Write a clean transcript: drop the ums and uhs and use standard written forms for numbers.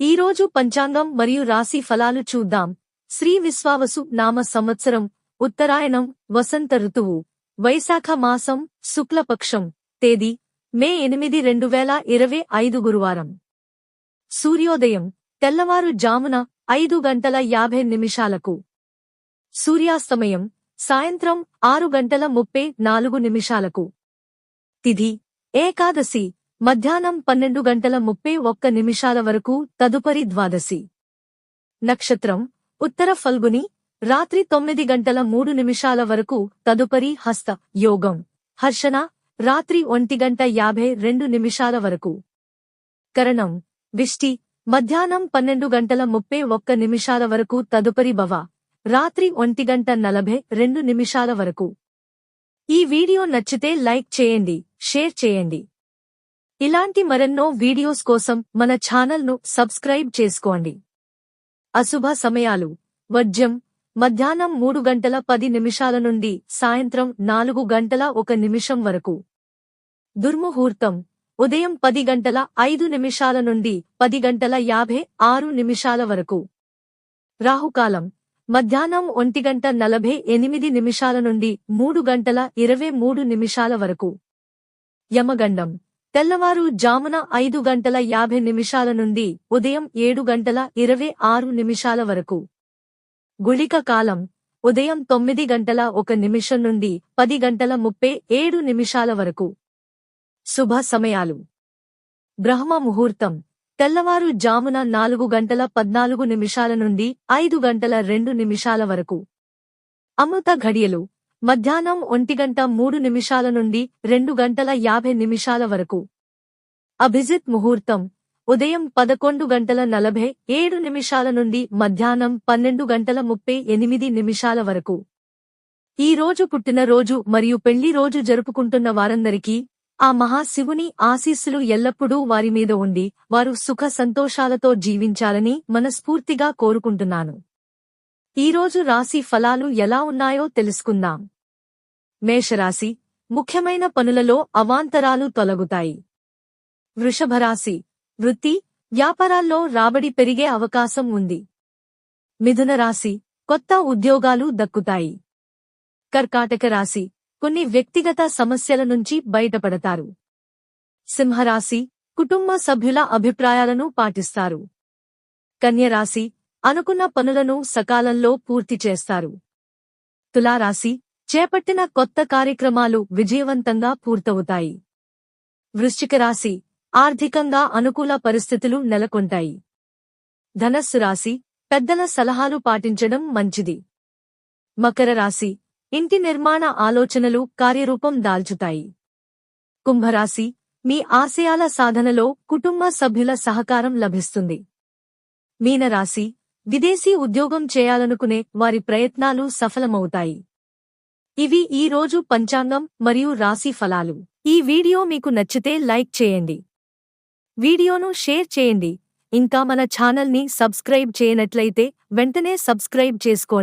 ఈరోజు పంచాంగం మరియు రాశి ఫలాలు చూద్దాం. శ్రీ విశ్వావసు నామ సంవత్సరం, ఉత్తరాయణం, వసంత ఋతువు, వైశాఖ మాసం, శుక్లపక్షం, తేదీ మే 8, 2025 గురువారం. సూర్యోదయం తెల్లవారు జామున 5:50 సూర్యాస్తమయం సాయంత్రం 6:34 తిథి ఏకాదశి మధ్యాహ్నం 12:31 వరకు, తదుపరి ద్వాదశి. నక్షత్రం ఉత్తర ఫల్గుని, రాత్రి 9:03 వరకు, తదుపరి హస్త. యోగం హర్షణ, రాత్రి 1:52 వరకు. కరణం విష్టి, మధ్యాహ్నం 12:31 వరకు, తదుపరి భవ, రాత్రి 1:42 వరకు. ఈ వీడియో నచ్చితే లైక్ చేయండి, షేర్ చేయండి. ఇలాంటి మరెన్నో వీడియోస్ కోసం మన ఛానల్ను సబ్స్క్రైబ్ చేసుకోండి. అశుభ సమయాలు: వర్జ్యం మధ్యాహ్నం 3:10 నుండి సాయంత్రం 4:01 వరకు. దుర్ముహూర్తం ఉదయం 10:05 నుండి 10:56 వరకు. రాహుకాలం మధ్యాహ్నం 1:48 నుండి 3:23 వరకు. యమగండం తెల్లవారు జామున 5:50 నుండి ఉదయం 7:26 వరకు. గుళిక కాలం ఉదయం 9:01 నుండి 10:37 వరకు. శుభ సమయాలు: బ్రహ్మ ముహూర్తం తెల్లవారు జామున 4:14 నుండి 5:02 వరకు. అమృత ఘడియలు మధ్యాహ్నం 1:03 నుండి 2:50 వరకు. అభిజిత్ ముహూర్తం ఉదయం 11:47 నుండి మధ్యాహ్నం 12:38 వరకు. ఈ రోజు పుట్టినరోజు మరియు పెళ్లి రోజు జరుపుకుంటున్న వారందరికీ ఆ మహాశివుని ఆశీస్సులు ఎల్లప్పుడూ వారి మీద ఉండి వారు సుఖ సంతోషాలతో జీవించాలని మనస్ఫూర్తిగా కోరుకుంటున్నాను. ఈరోజు రాశి ఫలాలు ఎలా ఉన్నాయో తెలుసుకుందాం. మేషరాశి ముఖ్యమైన పనులలో అవాంతరాలు తొలగుతాయి. వృషభరాశి వృత్తి, వ్యాపారాల్లో రాబడి పెరిగే అవకాశం ఉంది. మిథున రాశి కొత్త ఉద్యోగాలు దక్కుతాయి. కర్కాటక రాశి కొన్ని వ్యక్తిగత సమస్యల నుంచి బయటపడతారు. సింహరాశి కుటుంబ సభ్యుల అభిప్రాయాలను పాటిస్తారు. కన్యరాశి అనుకున్న పనులను సకాలంలో పూర్తి చేస్తారు. తులారాశి చేపట్టిన కొత్త కార్యక్రమాలు విజయవంతంగా పూర్తవుతాయి. వృశ్చిక రాశి ఆర్థికంగా అనుకూల పరిస్థితులు నెలకొంటాయి. ధనస్సు రాశి పెద్దల సలహాలు పాటించడం మంచిది. మకర రాశి ఇంటి నిర్మాణ ఆలోచనలు కార్యరూపం దాల్చుతాయి. కుంభరాశి మీ ఆశయాల సాధనలో కుటుంబ సభ్యుల సహకారం లభిస్తుంది. మీనరాశి విదేశీ ఉద్యోగం చేయాలనుకునే వారి ప్రయత్నాలు సఫలమవుతాయి. ఇవి ఈ రోజు పంచాంగం మరియు రాశి ఫలాలు. ఈ వీడియో మీకు నచ్చితే లైక్ చేయండి, వీడియోను షేర్ చేయండి. ఇంకా మన ఛానల్ని సబ్స్క్రైబ్ చేయనట్లయితే వెంటనే సబ్స్క్రైబ్ చేసుకోండి.